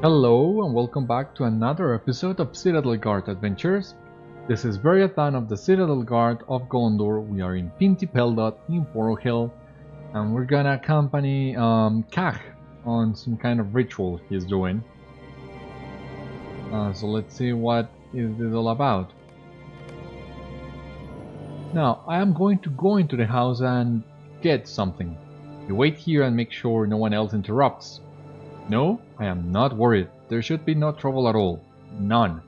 Hello and welcome back to another episode of Citadel Guard Adventures. This is Beriathan of the Citadel Guard of Gondor. We are in Pynti-peldot in Hill, and we're gonna accompany Kach on some kind of ritual he's doing. So let's see what is this all about. Now, I am going to go into the house and get something. You wait here and make sure no one else interrupts. No, I am not worried. There should be no trouble at all. None.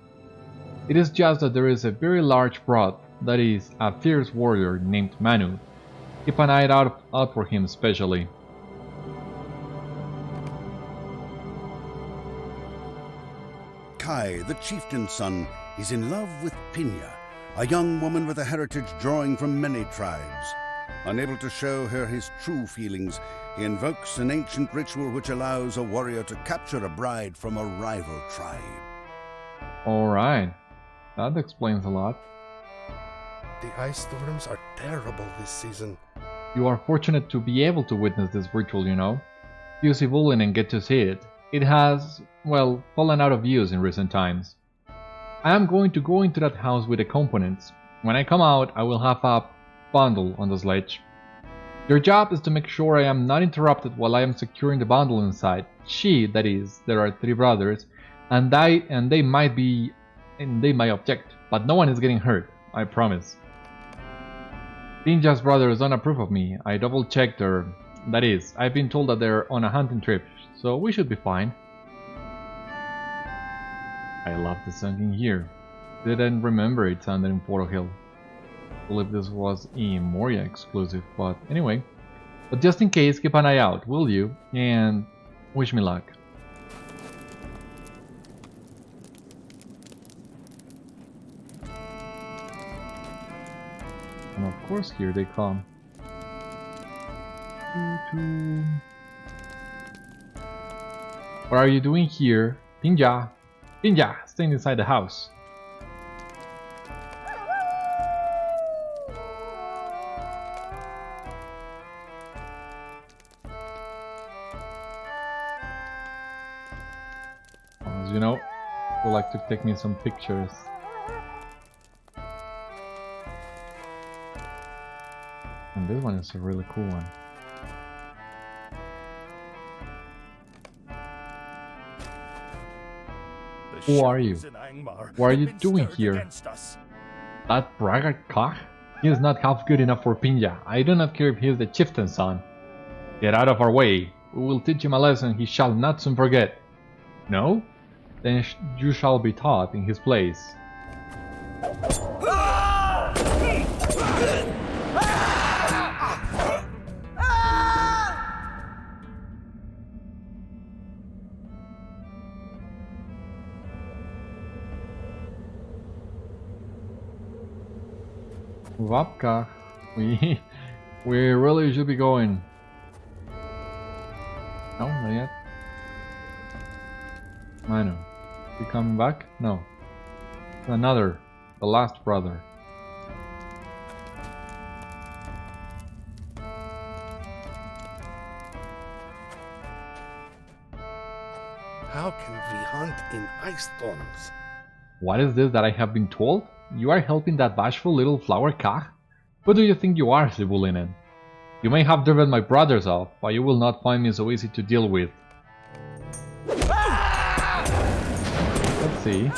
It is just that there is a very large brood, that is, a fierce warrior named Manu. Keep an eye out for him especially. Kai, the chieftain's son, is in love with Pinja, a young woman with a heritage drawing from many tribes. Unable to show her his true feelings, he invokes an ancient ritual which allows a warrior to capture a bride from a rival tribe. Alright, that explains a lot. The ice storms are terrible this season. You are fortunate to be able to witness this ritual, you know. Few civilians get to see it. It has, well, fallen out of use in recent times. I am going to go into that house with the components. When I come out, I will have a bundle on the sledge. Your job is to make sure I am not interrupted while I am securing the bundle inside. That is, there are 3 brothers, and they might object, but no one is getting hurt, I promise. Pinja's brothers don't approve of me. I double-checked her. That is, I've been told that they're on a hunting trip, so we should be fine. I love the song in here. Didn't remember it sounded in Hill. I believe this was a Moria exclusive, but anyway. But just in case, keep an eye out, will you? And wish me luck. And of course here they come. What are you doing here? Pinja! Pinja! Stay inside the house. You know, would like to take me some pictures. And this one is a really cool one. Who are you? What are you doing here? That braggart Kach? He is not half good enough for Pinja. I do not care if he is the chieftain's son. Get out of our way. We will teach him a lesson he shall not soon forget. No? Then you shall be taught in his place. Move up, Kach. We really should be going. No, not yet. Manu. You coming back? No. The last brother. How can we hunt in ice storms? What is this that I have been told? You are helping that bashful little flower Kach? Who do you think you are, Civilian? You may have driven my brothers off, but you will not find me so easy to deal with. Let's see.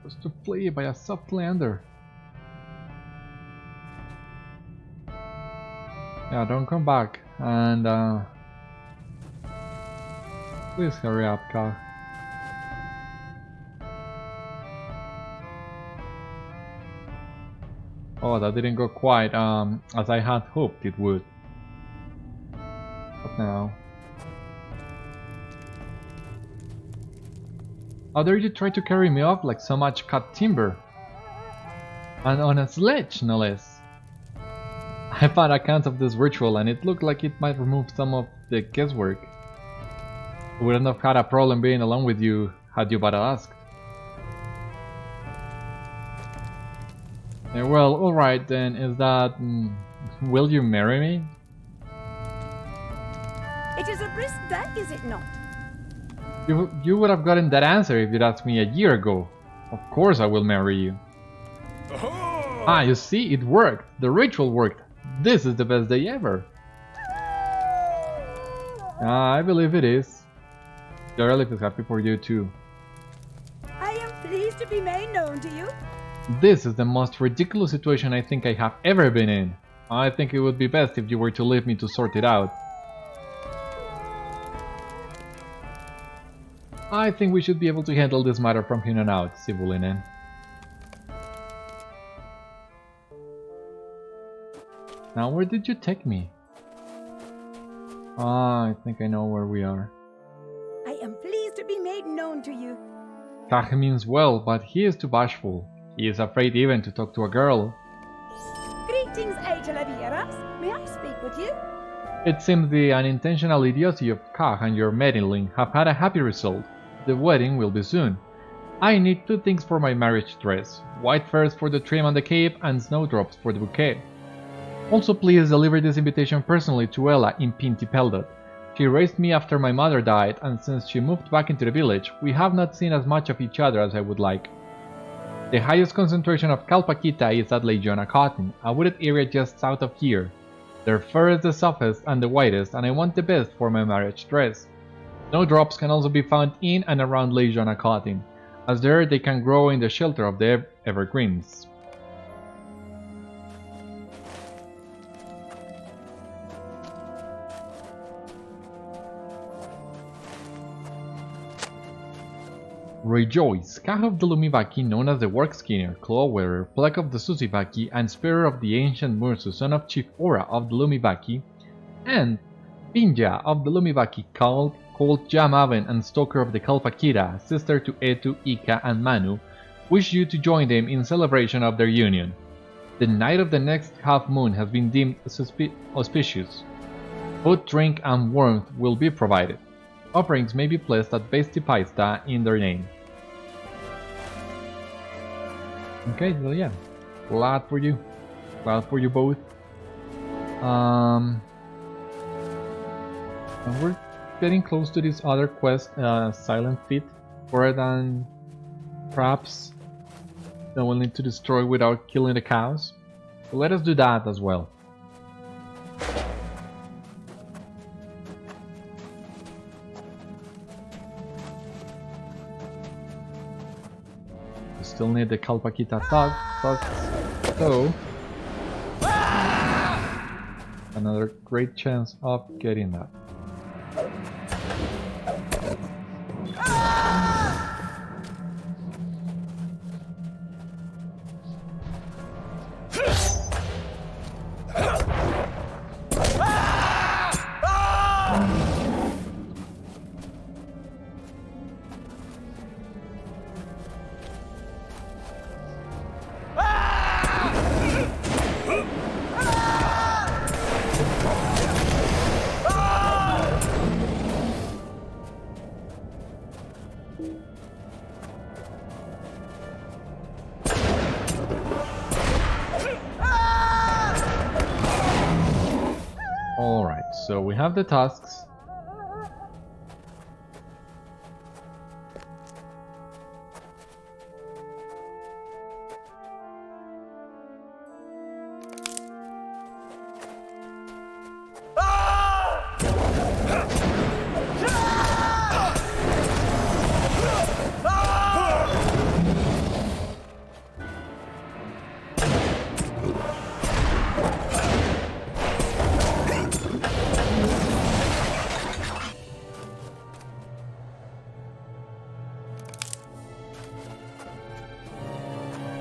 Just to play by a soft lander. Yeah, don't come back. And please hurry up, Kach. Oh, that didn't go quite as I had hoped it would. What now? How dare you try to carry me off like so much cut timber? And on a sledge, no less. I found accounts of this ritual and it looked like it might remove some of the guesswork. I wouldn't have had a problem being along with you had you but asked. Well, alright then, is that... will you marry me? It is a brisk day, is it not? You would have gotten that answer if you'd asked me a year ago. Of course I will marry you. Ah, you see, it worked. The ritual worked. This is the best day ever. I believe it is. Jarlif is happy for you too. I am pleased to be made known to you. This is the most ridiculous situation I think I have ever been in. I think it would be best if you were to leave me to sort it out. I think we should be able to handle this matter from here on out, Sivulinen. Now where did you take me? Ah, I think I know where we are. I am pleased to be made known to you. Kah means well, but he is too bashful. He is afraid even to talk to a girl. Greetings, Agelaviras. May I speak with you? It seems the unintentional idiocy of Kah and your meddling have had a happy result. The wedding will be soon. I need 2 things for my marriage dress. White furs for the trim on the cape and snowdrops for the bouquet. Also please deliver this invitation personally to Ella in Pynti-peldot. She raised me after my mother died, and since she moved back into the village, we have not seen as much of each other as I would like. The highest concentration of kalpa-kita is at Leijona-kotin, a wooded area just south of here. Their fur is the softest and the whitest, and I want the best for my marriage dress. Snowdrops can also be found in and around Leijona-kotin, as there they can grow in the shelter of the evergreens. Rejoice! Kah of the Lumivaki, known as the Work-skinner, Claw-wearer, Plague of the Susivaki, and Sparer of the ancient Mursu, son of Chief Ora of the Lumivaki, and Pinja of the Lumivaki, called Jamaven and Stoker of the Kalpa-kita, sister to Etu, Ika, and Manu, wish you to join them in celebration of their union. The night of the next half-moon has been deemed auspicious. Food, drink, and warmth will be provided. Offerings may be placed at Pitka-hammas in their name. Okay, so yeah, glad for you both. And we're getting close to this other quest, Silent Feet, Gauredain traps that we'll need to destroy without killing the cows. So let us do that as well. Still need the kalpa-kita tusks, so another great chance of getting that. Alright, so we have the tusks.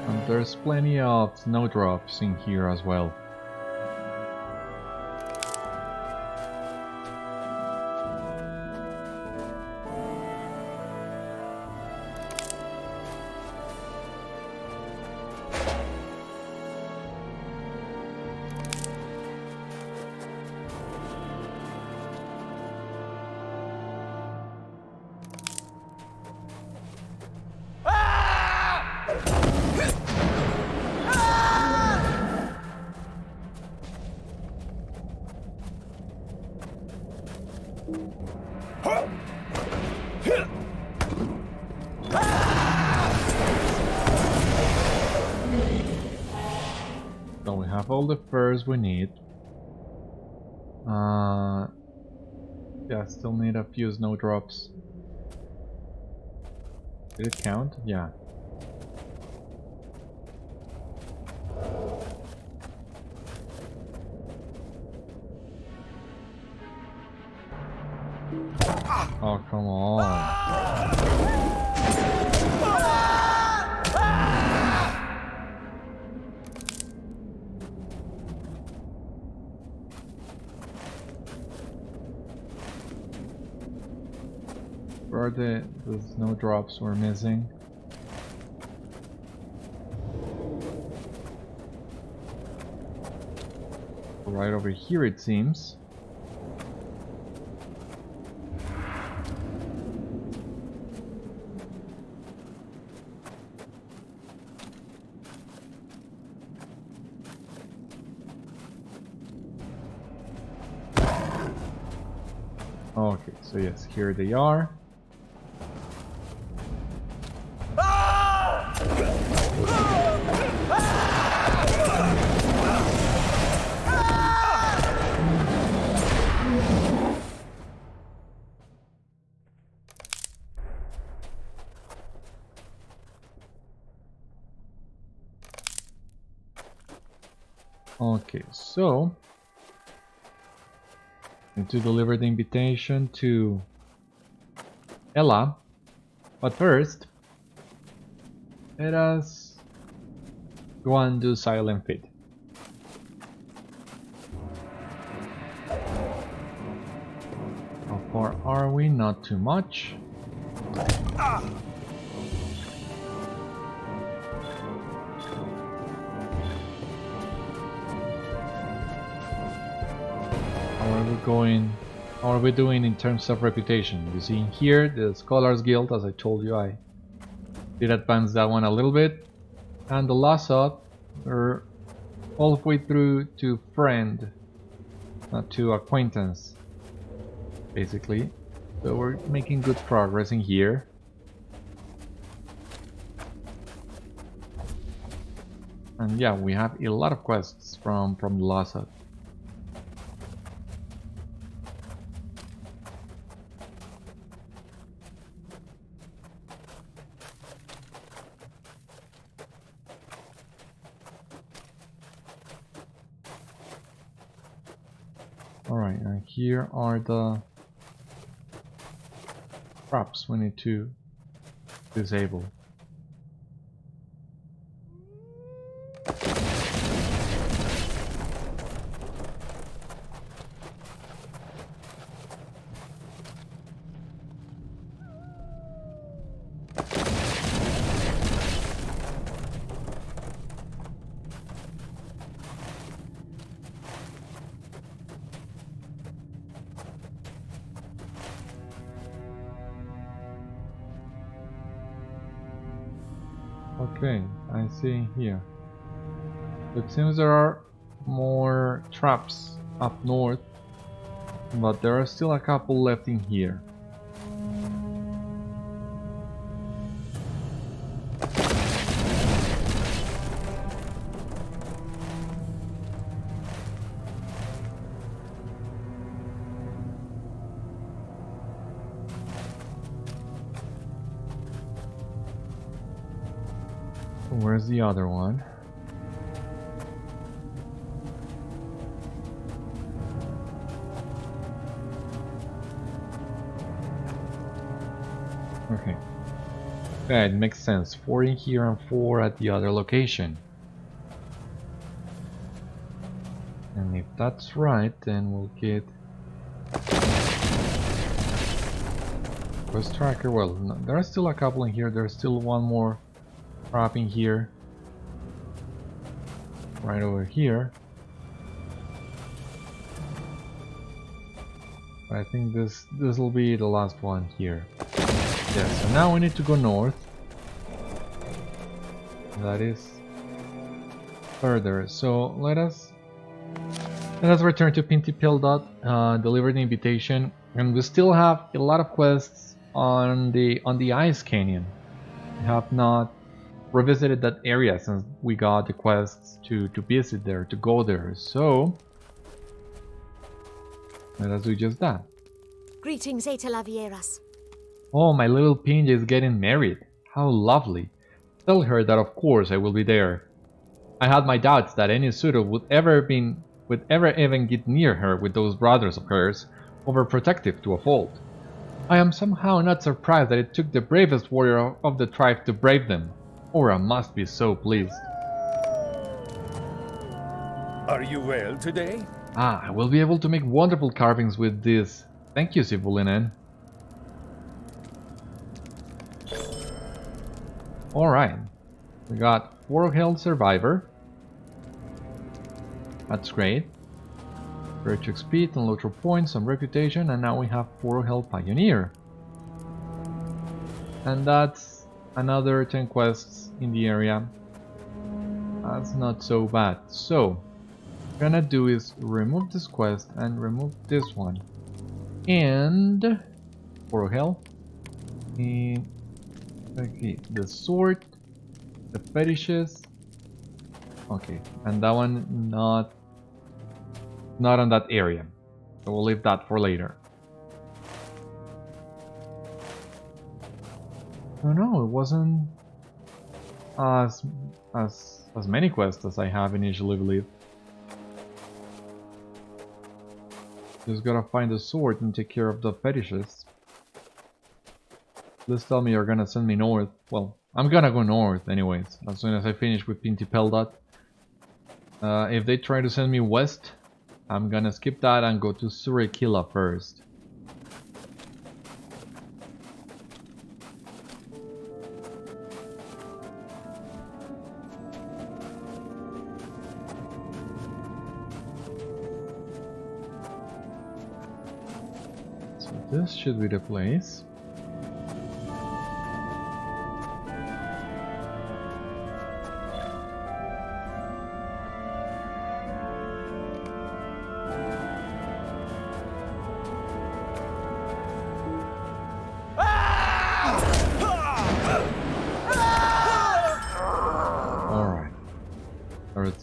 And there's plenty of snowdrops in here as well. So we have all the furs we need. Yeah, still need a few snowdrops. Did it count? Yeah. Oh, come on. Where are the snowdrops we're missing? Right over here, it seems. Okay, so yes, here they are. Okay, so need to deliver the invitation to Ella, but first let us go and do Silent Fit. How far are we? Not too much. How are we doing in terms of reputation? You see here, the Scholars Guild, as I told you, I did advance that one a little bit. And the Lossoth, we're all the way through to friend, not to acquaintance, basically. So we're making good progress in here. And yeah, we have a lot of quests from the Lossoth. Alright, and here are the traps we need to disable. Okay, I see here. It seems there are more traps up north, but there are still a couple left in here. Where's the other one? Okay. Yeah, it makes sense. 4 in here and 4 at the other location. And if that's right, then we'll get quest tracker. Well, no, there are still a couple in here. There's still one more trap in here. Right over here. I think this will be the last one here. Yes, so now we need to go north. That is further. So let us Let us return to Pynti-peldot, deliver the invitation, and we still have a lot of quests on the Ice Canyon. We have not revisited that area since we got the quests to visit there, to go there, so let us do just that. Greetings, Lavieras. Oh, my little Pinja is getting married. How lovely. Tell her that of course I will be there. I had my doubts that any suitor would ever even get near her with those brothers of hers, overprotective to a fault. I am somehow not surprised that it took the bravest warrior of the tribe to brave them. Ora must be so pleased. Are you well today? I will be able to make wonderful carvings with this. Thank you, Sivulinen. Alright, we got 4 health survivor. That's great. Virtue XP and LOTRO points, some reputation, and now we have 4 health pioneer. And that's another 10 quests in the area. That's not so bad. So, what I'm gonna do is remove this quest and remove this one. And 4 health. And okay, the sword, the fetishes. Okay, and that one not on that area. So we'll leave that for later. Oh no, it wasn't as many quests as I have initially believed. Just gotta find the sword and take care of the fetishes. Please tell me you're gonna send me north. Well, I'm gonna go north anyways, as soon as I finish with Pinti-peldot. If they try to send me west, I'm gonna skip that and go to Surekila first. So this should be the place.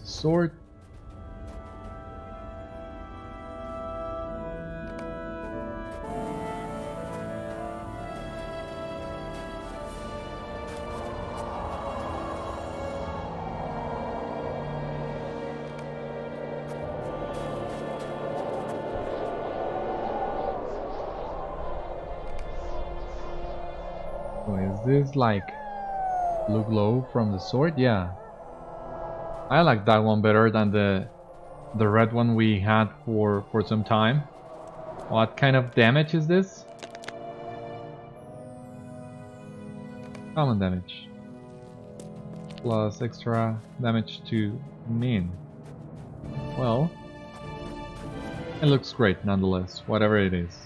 Sword. So is this like blue glow from the sword? Yeah. I like that one better than the red one we had for some time. What kind of damage is this? Common damage. Plus extra damage to min. Well, it looks great nonetheless, whatever it is.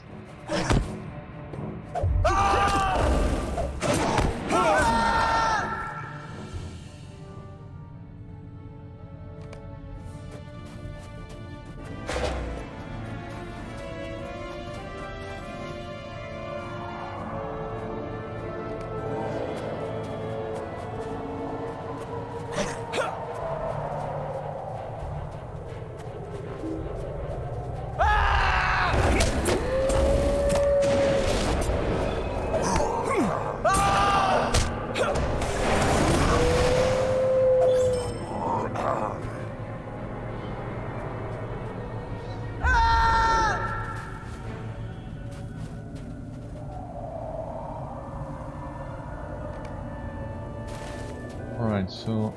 Alright, so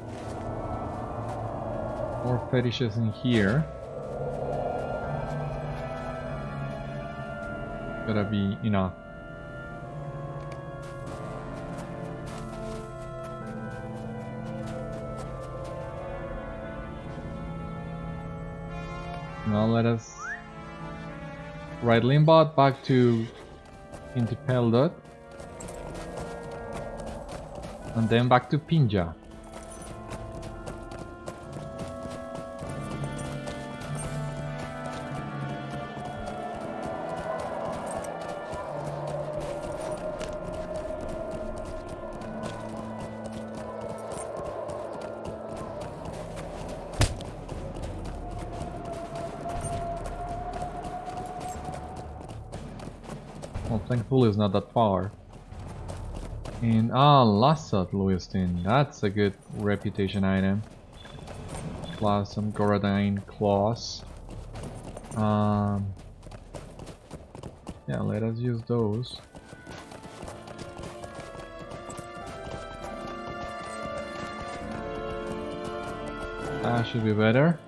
more fetishes in here. Gotta be enough. Now let us ride Limbot back to Pynti-peldot. And then back to Pinja. Well, thankfully it's not that far. And Lossoth Lewiston, that's a good reputation item. Plus some Gauredain claws. Yeah, let us use those. That should be better.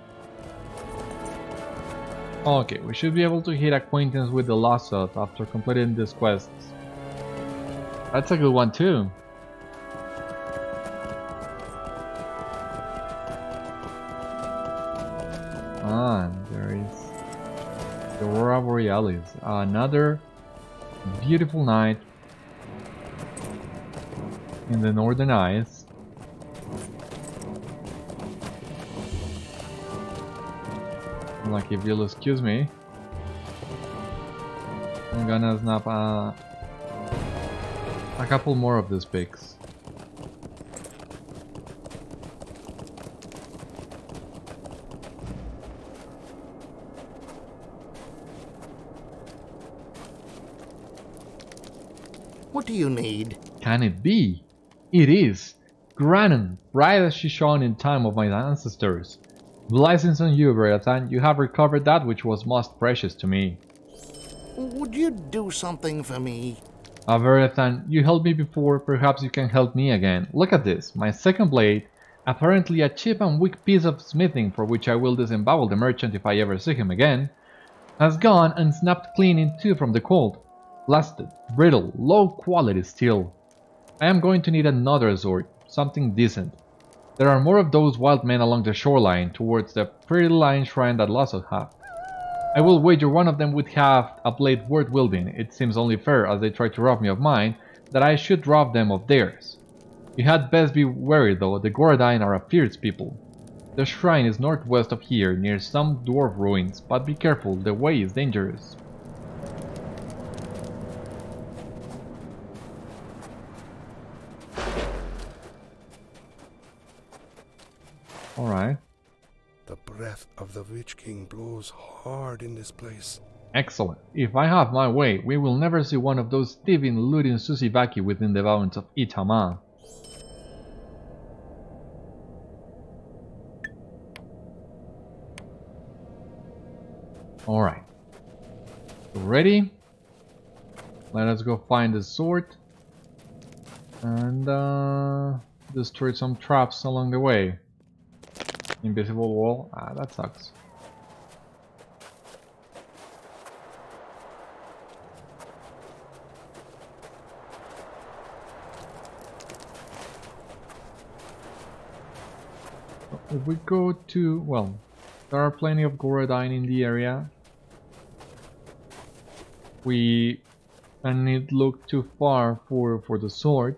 Okay, we should be able to hit acquaintance with the Lossoth after completing this quest. That's a good one too. There is the Aurora Borealis. Another beautiful night in the Northern Ice. Like, if you'll excuse me, I'm gonna snap a couple more of these pigs. What do you need? Can it be? It is! Granon, bright as she shone in time of my ancestors. Blessings on you, Beriathan. You have recovered that which was most precious to me. Would you do something for me? Beriathan, you helped me before, perhaps you can help me again. Look at this, my second blade, apparently a cheap and weak piece of smithing for which I will disembowel the merchant if I ever see him again, has gone and snapped clean in two from the cold. Blasted, brittle, low quality steel. I am going to need another sword, something decent. There are more of those wild men along the shoreline towards the pretty lion shrine that Lossoth have. I will wager one of them would have a blade worth wielding. It seems only fair, as they try to rob me of mine, that I should rob them of theirs. You had best be wary though, the Gauredain are a fierce people. The shrine is northwest of here, near some dwarf ruins, but be careful, the way is dangerous. Alright. The breath of the Witch King blows hard in this place. Excellent. If I have my way, we will never see one of those thieving, looting Susivaki within the bounds of Pitka-hammas. Alright. Ready? Let us go find the sword. And destroy some traps along the way. Invisible wall. That sucks. If we go to, well, there are plenty of Gauredain in the area. We can't look too far for the sword.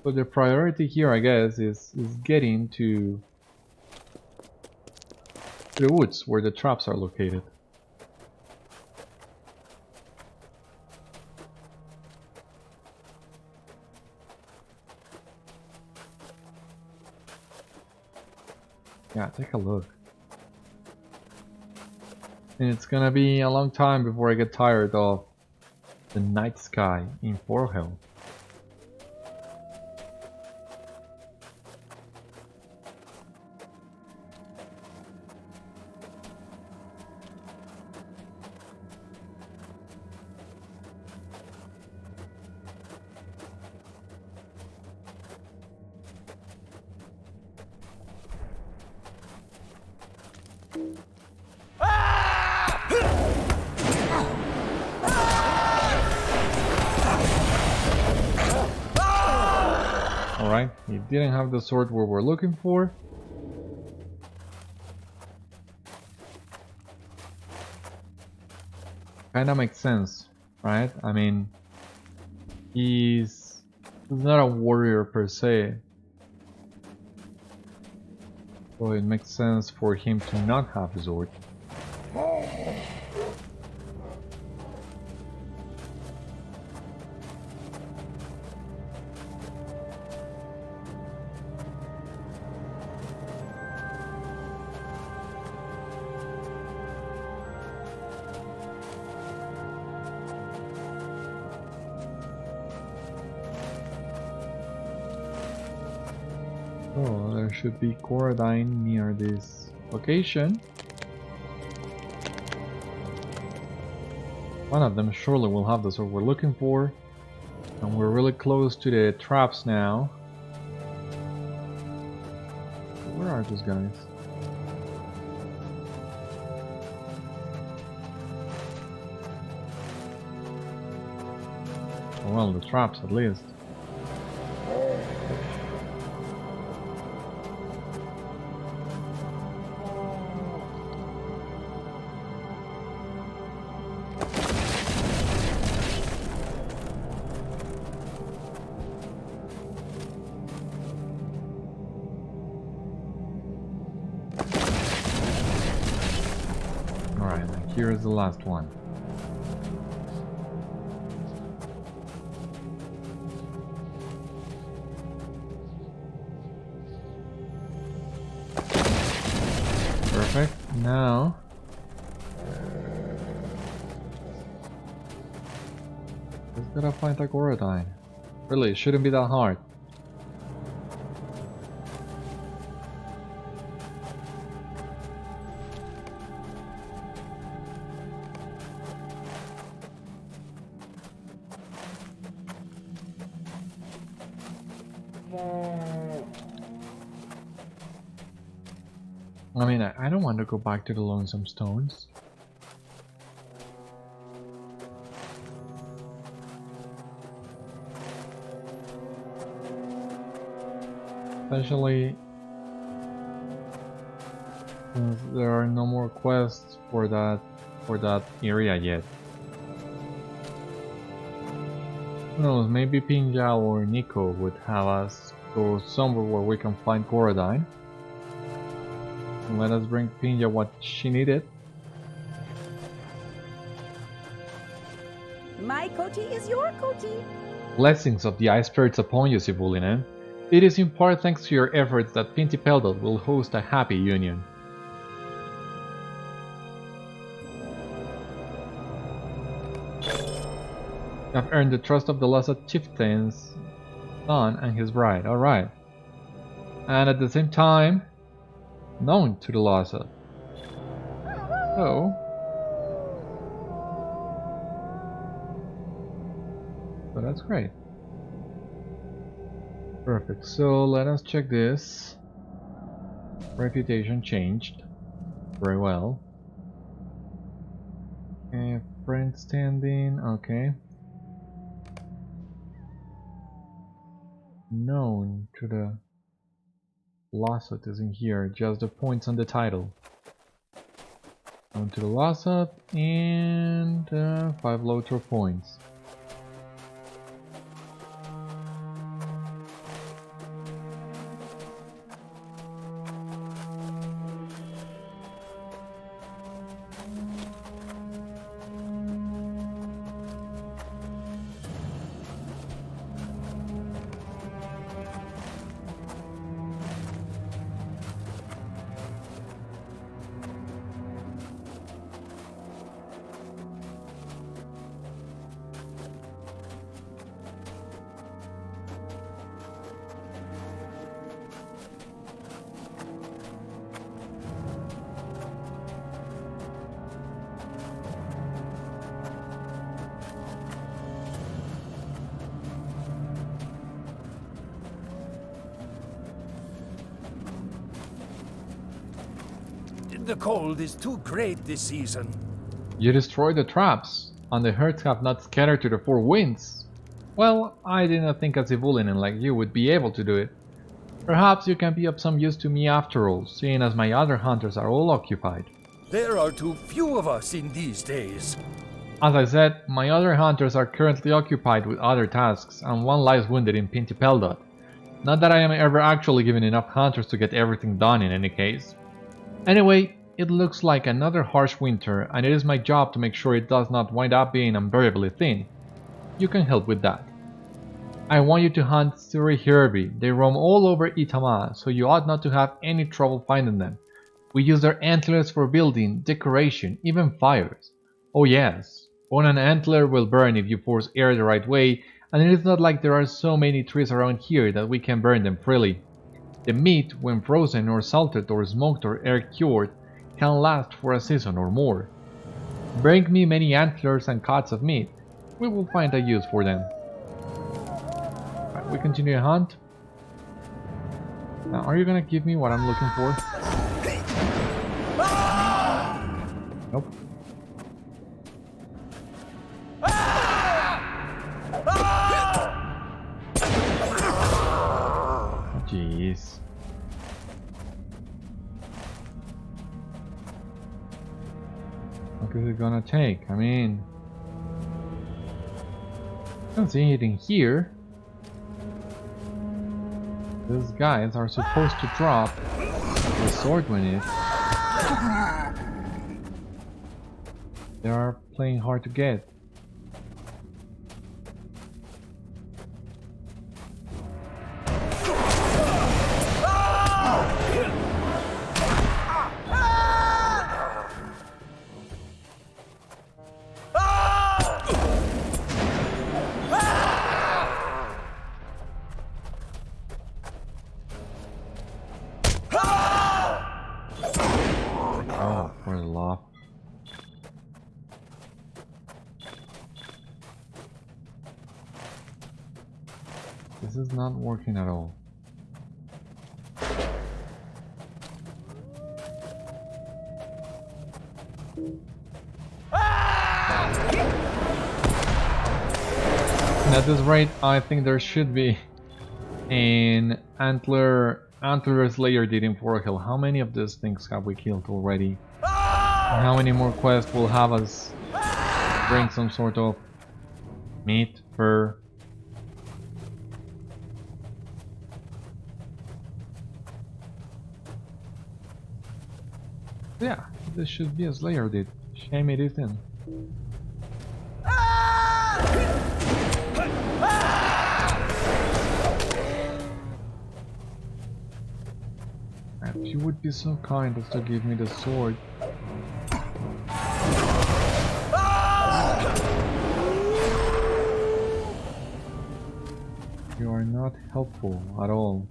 So the priority here, I guess, is getting to the woods where the traps are located. Yeah, take a look. And it's gonna be a long time before I get tired of the night sky in Forhell. Alright, he didn't have the sword we were looking for. Kinda makes sense, right? I mean, he's not a warrior per se. So it makes sense for him to not have a sword. So there should be Gauredain near this location. One of them surely will have the sword we're looking for. And we're really close to the traps now. Where are those guys? Well, the traps at least. Alright, and here is the last one. Perfect. Now just gotta find a Gauredain. Really, it shouldn't be that hard. I mean, I don't want to go back to the Lonesome Stones. Especially since there are no more quests for that area yet. Who knows, maybe Pinja or Niko would have us go somewhere where we can find Gauredain. And let us bring Pinja what she needed. My coati is your coati. Blessings of the Ice Spirits upon you, Sivulinen. It is in part thanks to your efforts that Pynti-peldot will host a happy union. You have earned the trust of the Lossoth chieftain's son and his bride. Alright. And at the same time, known to the Lossoth. So that's great. Perfect. So let us check this. Reputation changed. Very well. And friend standing. Okay. Known to the Lossoth is in here, just the points on the title. Known to the Lossoth and 5 LOTRO points. The cold is too great this season. You destroyed the traps, and the herds have not scattered to the 4 winds. Well, I did not think a Sivulinen like you would be able to do it. Perhaps you can be of some use to me after all, seeing as my other hunters are all occupied. There are too few of us in these days. As I said, my other hunters are currently occupied with other tasks, and one lies wounded in Pynti-peldot. Not that I am ever actually given enough hunters to get everything done in any case. Anyway, it looks like another harsh winter, and it is my job to make sure it does not wind up being unbearably thin. You can help with that. I want you to hunt Suri Hirby. They roam all over Pitka-hammas, so you ought not to have any trouble finding them. We use their antlers for building, decoration, even fires. Oh yes, an antler will burn if you force air the right way, and it is not like there are so many trees around here that we can burn them freely. The meat, when frozen or salted or smoked or air-cured, can last for a season or more. Bring me many antlers and cuts of meat. We will find a use for them. Right, we continue to hunt. Now, are you gonna give me what I'm looking for? Nope. Oh, jeez. What is it gonna take? I mean, I don't see anything here. These guys are supposed to drop the sword when it. They are playing hard to get. Oh, for the love. This is not working at all. And at this rate, I think there should be an antlers layer in Hill. How many of these things have we killed already? And how many more quests will have us bring some sort of meat, fur? Yeah, this should be as layered it. Shame it isn't. If you would be so kind as to give me the sword. You are not helpful at all.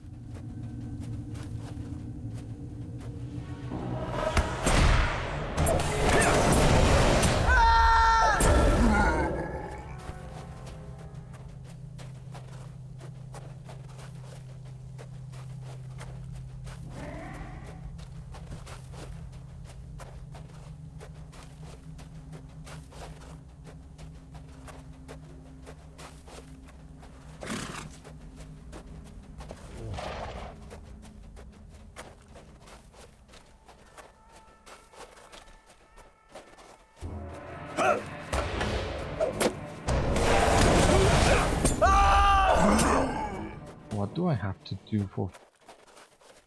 What do I have to do for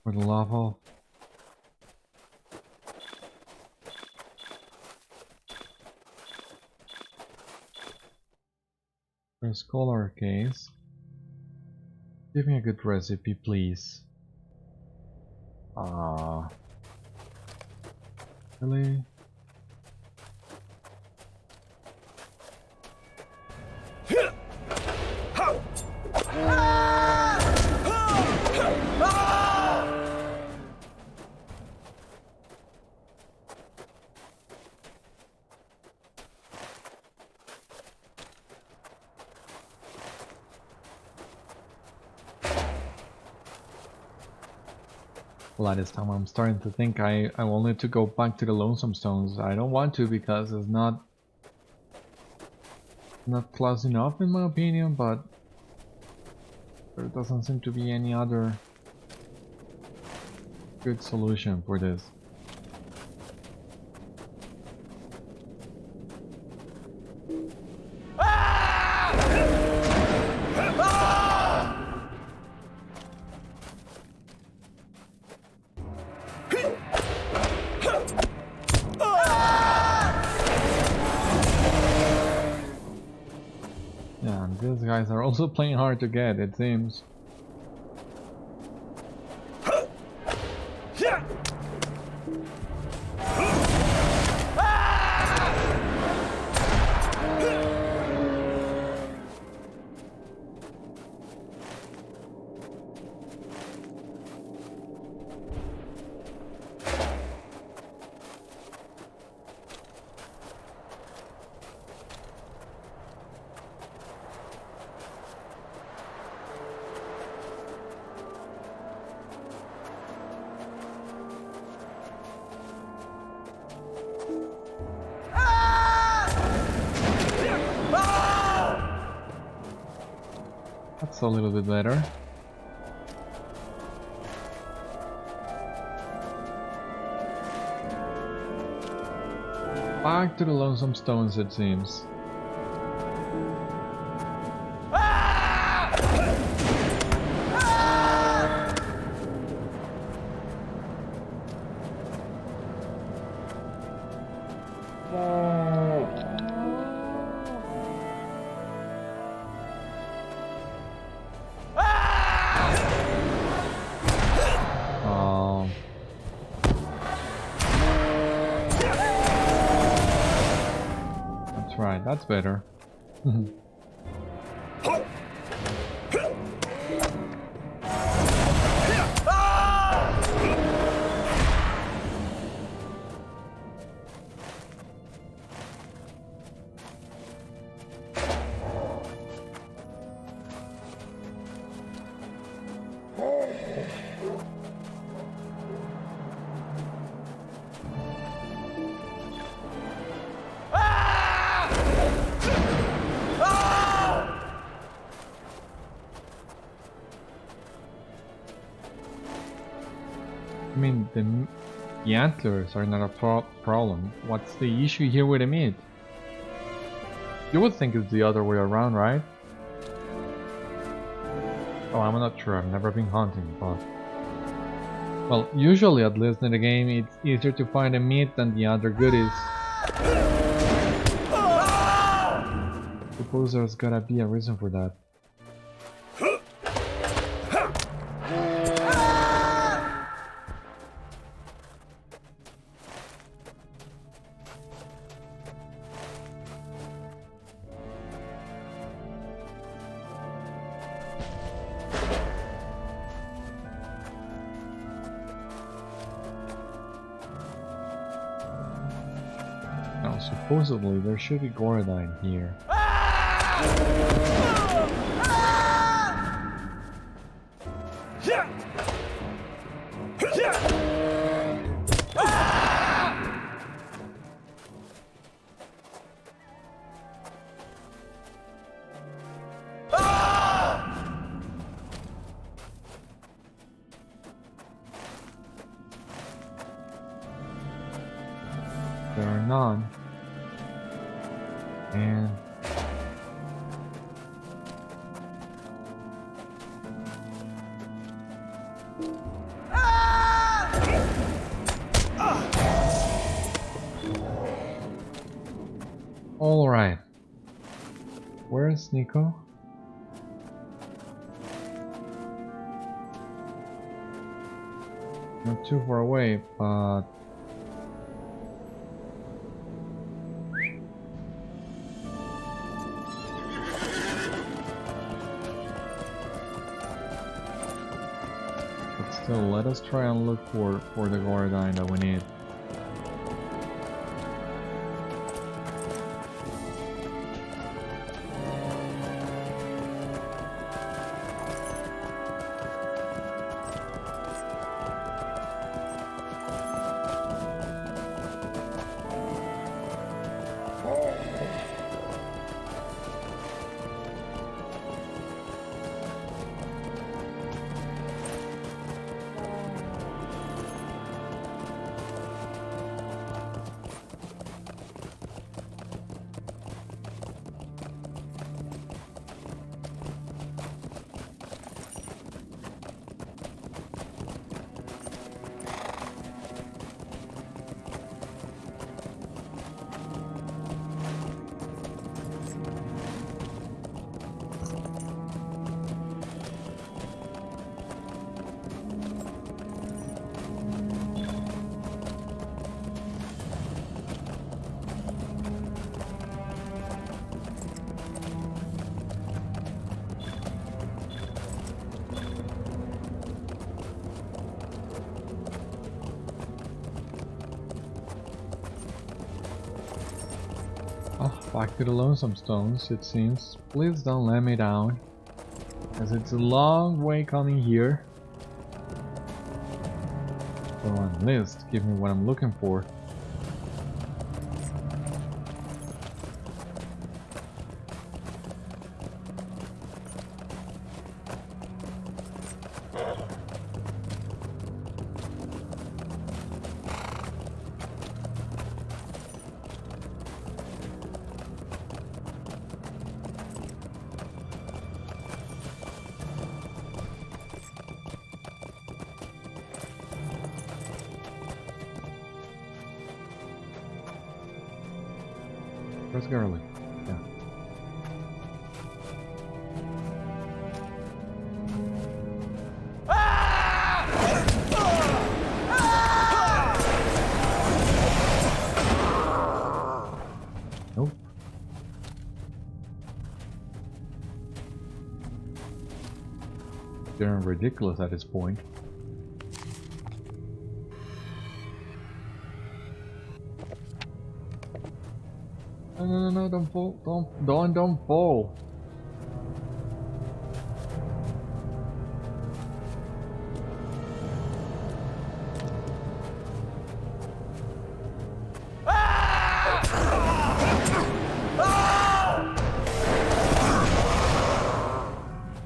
the lava? For a scholar case, give me a good recipe, please. Really? Well, at this time I'm starting to think I will need to go back to the Lonesome Stones. I don't want to because it's not close enough in my opinion, but there doesn't seem to be any other good solution for this. These guys are also playing hard to get, it seems. That's a little bit better. Back to the lonesome stones, it seems. Right, that's better. I mean, the antlers are not a problem. What's the issue here with the meat? You would think it's the other way around, right? Oh, I'm not sure. I've never been hunting, but... Well, usually, at least in the game, it's easier to find the meat than the other goodies. Suppose there's gotta be a reason for that. Now, supposedly there should be Gauredain here. There are none. And all right. Where's Niko? Not too far away, but still, let us try and look for the Gauredain that we need. Back to the lonesome stones, it seems. Please don't let me down, as it's a long way coming here. So at least give me what I'm looking for. Where's Garlic? Yeah. Nope. They're ridiculous at this point. No, don't fall, don't fall.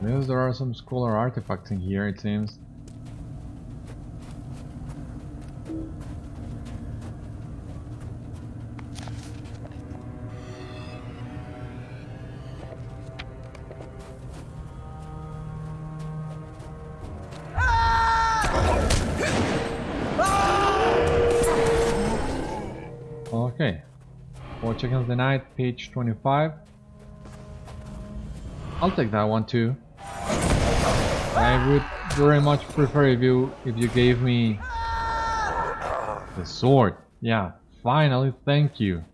Yes, there are some scholar artifacts in here, it seems. Okay. Watch Against the Night, page 25. I'll take that one too. I would very much prefer if you gave me the sword. Yeah, finally, thank you.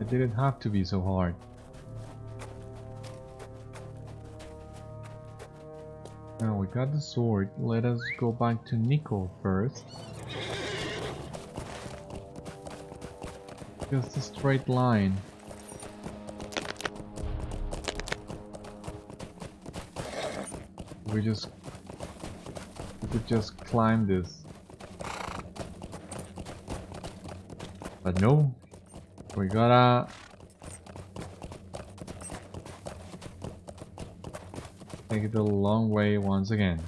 It didn't have to be so hard. Now we got the sword. Let us go back to Niko first. Just a straight line. We could just climb this. But no, we gotta take it a long way once again.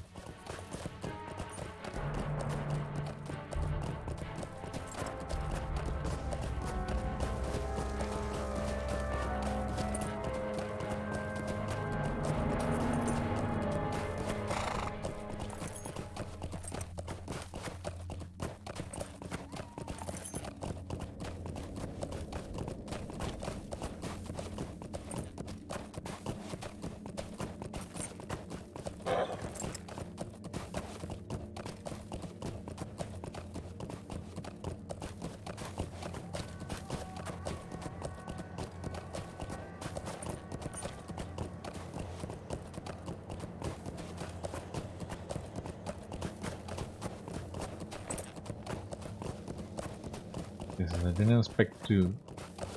Yes, I didn't expect to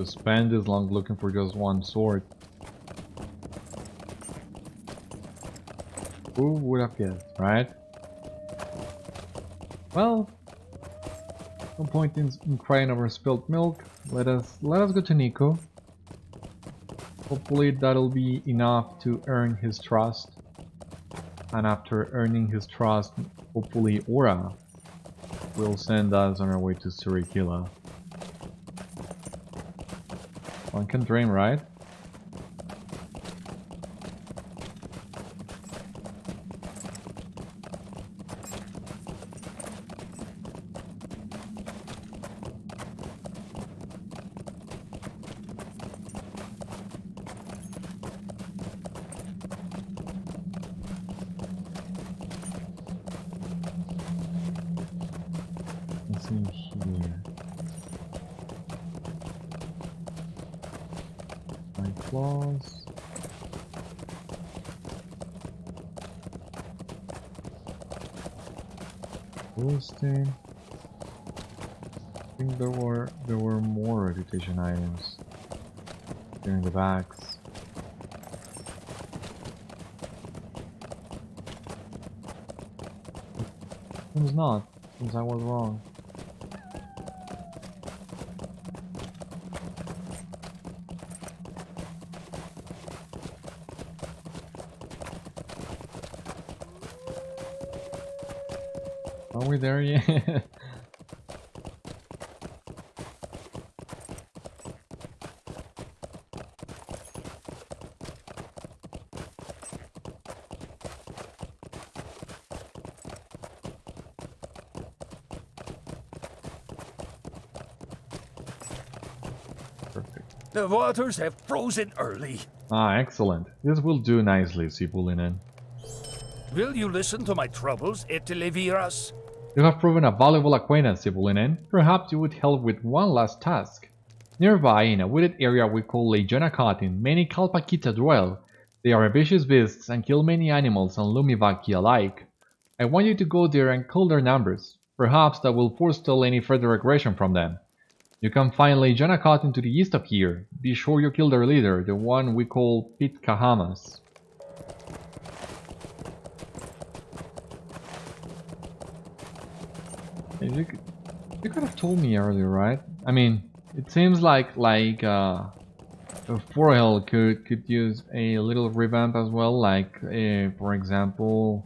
spend this long looking for just one sword. Who would have guessed, right? Well, no point in crying over spilled milk. Let us go to Niko. Hopefully that'll be enough to earn his trust. And after earning his trust, hopefully Aura will send us on our way to Surikila. One can dream, right? Let's see here. Claws. Boosting. I think there were more reputation items during the backs. Seems not, since I was wrong. Are we there yet? The waters have frozen early. Ah, excellent. This will do nicely, Sibulinen. Will you listen to my troubles, Eteleviras? You have proven a valuable acquaintance, Sibulinen. Perhaps you would help with one last task. Nearby, in a wooded area we call Leijona-kotin, many kalpa-kita dwell. They are ambitious beasts and kill many animals and lumivaki alike. I want you to go there and cull their numbers. Perhaps that will forestall any further aggression from them. You can find Leijona-kotin to the east of here. Be sure you kill their leader, the one we call Pitka-hammas. You could have told me earlier, right? I mean, it seems like Forhill could use a little revamp as well, like for example,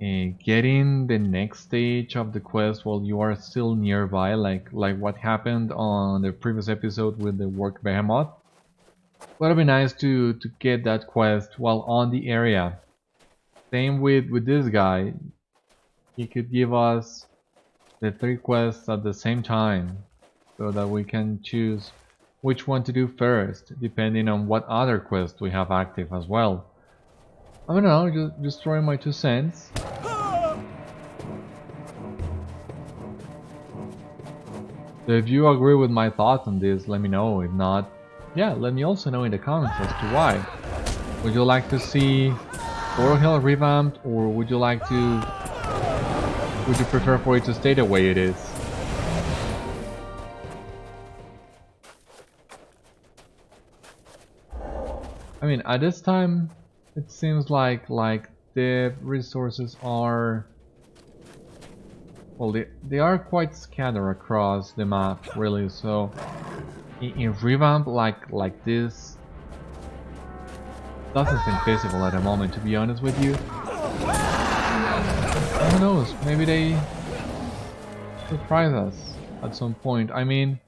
getting the next stage of the quest while you are still nearby, like what happened on the previous episode with the work behemoth. Would be nice to get that quest while on the area. Same with this guy. He could give us the 3 quests at the same time, so that we can choose which one to do first, depending on what other quest we have active as well. I don't know, just throwing my 2 cents. So if you agree with my thoughts on this, let me know. If not, yeah, let me also know in the comments as to why. Would you like to see Forhill revamped, or would you like to... would you prefer for it to stay the way it is? I mean, at this time, it seems like the resources are... well, they are quite scattered across the map, really, so... in revamp like this... doesn't seem feasible at the moment, to be honest with you. Who knows, maybe they surprise us at some point. I mean,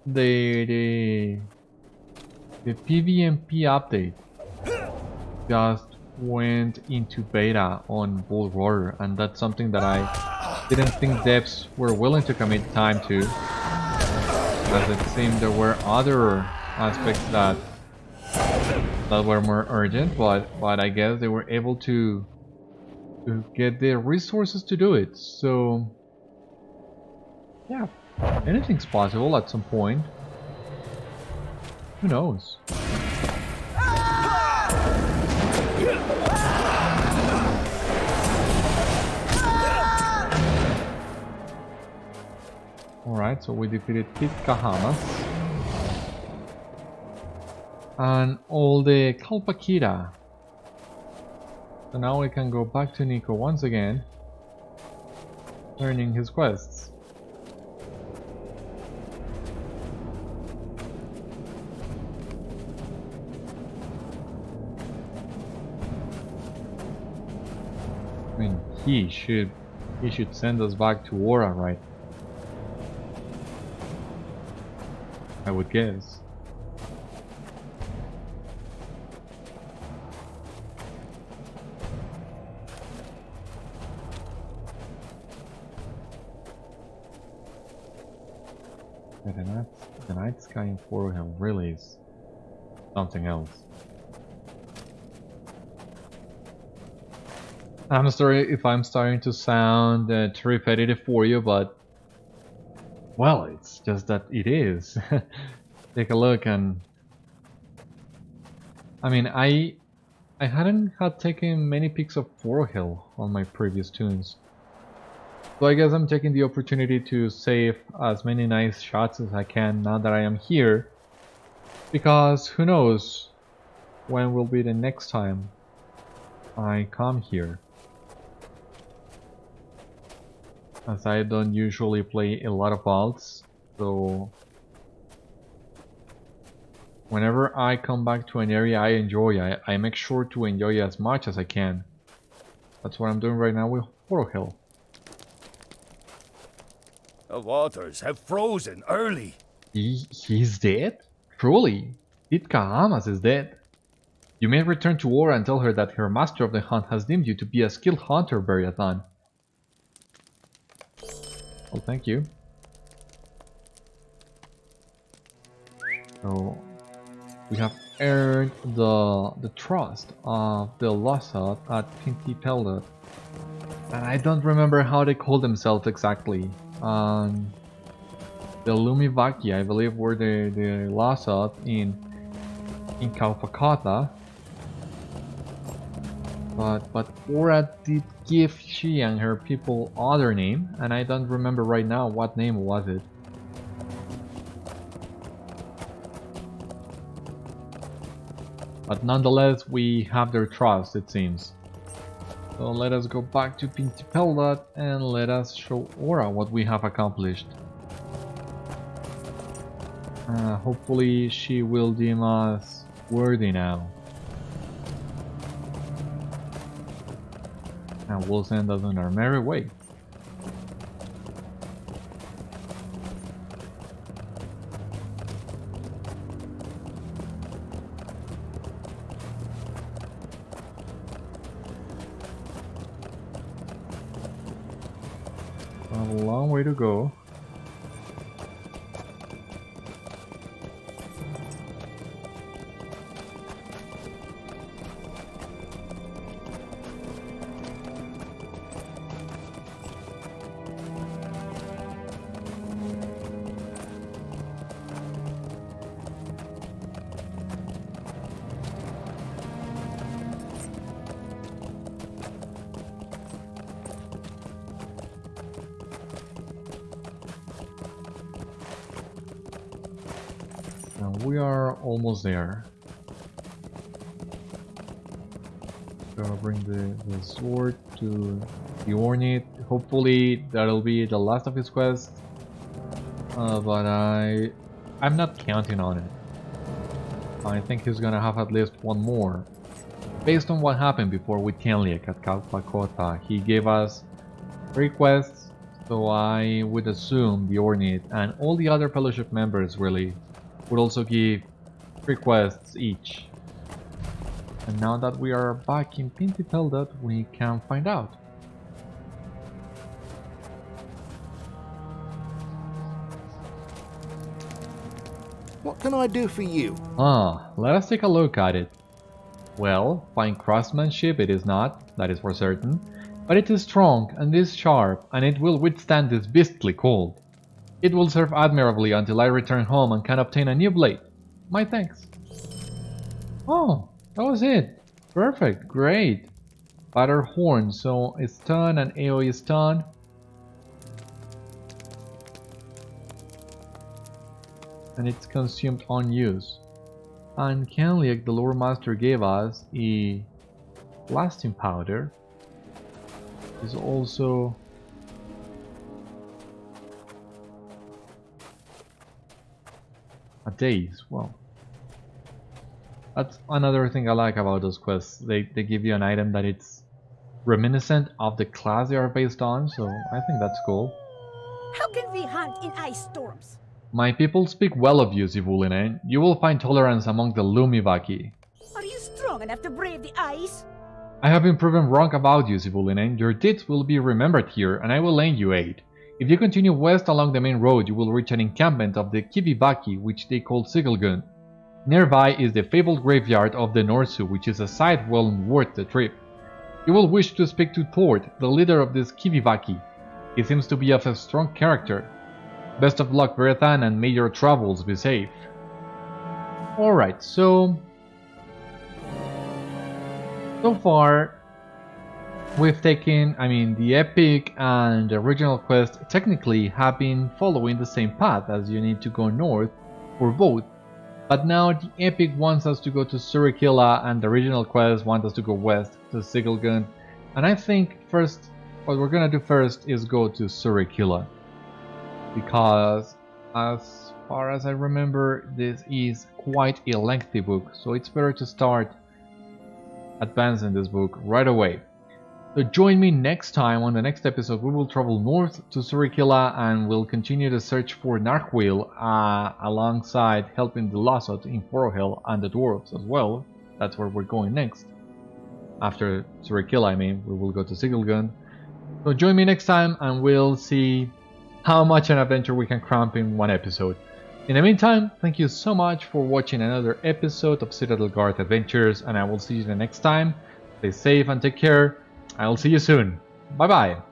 the PvMP update just went into beta on Bull Roar, and that's something that I didn't think devs were willing to commit time to, as it seemed there were other aspects that were more urgent, but I guess they were able to get the resources to do it. So yeah, anything's possible at some point. Who knows? Alright, so we defeated Pitka-hammas and all the kalpa-kita. So now we can go back to Niko once again, learning his quests. I mean, he should send us back to Aura, right? I would guess. The night sky in Forhill really is something else. I'm sorry if I'm starting to sound too repetitive for you, but well, it's just that it is. Take a look, and I mean, I hadn't taken many pics of Forhill on my previous tunes. So I guess I'm taking the opportunity to save as many nice shots as I can now that I am here, because who knows when will be the next time I come here, as I don't usually play a lot of alts, so whenever I come back to an area I enjoy, I make sure to enjoy it as much as I can. That's what I'm doing right now with Forhill. The waters have frozen early. He's dead? Truly, Pitka-hammas is dead. You may return to Aura and tell her that her master of the hunt has deemed you to be a skilled hunter, Beriathan. Well, thank you. So we have earned the trust of the Lossoth at Pynti-peldot. And I don't remember how they call themselves exactly. The Lumivaki, I believe, were the Lossoth in kalpa-kita. But Ora did give she and her people other name, and I don't remember right now what name was it. But nonetheless, we have their trust, it seems. So let us go back to Pinti-peldot and let us show Ora what we have accomplished. Hopefully she will deem us worthy now. And will send us on our merry way. A long way to go. We are almost there. Gonna bring the sword to the Ornate. Hopefully that'll be the last of his quest. But I'm not counting on it. I think he's gonna have at least one more. Based on what happened before with Kenliek at kalpa-kita, he gave us 3 quests, so I would assume the Ornate and all the other fellowship members really would also give 3 quests each. And now that we are back in Pynti-peldot, we can find out. What can I do for you? Let us take a look at it. Well, fine craftsmanship it is not, that is for certain, but it is strong and is sharp, and it will withstand this beastly cold. It will serve admirably until I return home and can obtain a new blade. My thanks. Oh, that was it. Perfect, great. Batter horn, so it's stun and AoE stun. And it's consumed on use. And Kenliek, the lore master, gave us a lasting powder. Is also a daze. Well, that's another thing I like about those quests. They give you an item that it's reminiscent of the class they are based on, so I think that's cool. How can we hunt in ice storms? My people speak well of you, Zivulinen. You will find tolerance among the Lumivaki. Are you strong enough to brave the ice? I have been proven wrong about you, Zivulinen. Your deeds will be remembered here, and I will lend you aid. If you continue west along the main road, you will reach an encampment of the Kivivaki, which they call Sigelgun. Nearby is the fabled graveyard of the Norsu, which is a sight well worth the trip. You will wish to speak to Tord, the leader of this Kivivaki. He seems to be of a strong character. Best of luck, Beriathan, and may your travels be safe. Alright, so far we've taken, the epic and the original quest technically have been following the same path, as you need to go north for both. But now the epic wants us to go to Surikilla and the original quest wants us to go west to Sigelgun. And I think what we're gonna do first is go to Surikilla. Because as far as I remember, this is quite a lengthy book, so it's better to start advancing this book right away. So join me next time on the next episode. We will travel north to Surikilla and we'll continue the search for Narchuil alongside helping the Lossoth in Forohel and the dwarves as well. That's where we're going next. After Surikilla, we will go to Sigelgun. So join me next time and we'll see how much an adventure we can cram in one episode. In the meantime, thank you so much for watching another episode of Citadel Guard Adventures, and I will see you the next time. Stay safe and take care. I'll see you soon. Bye bye.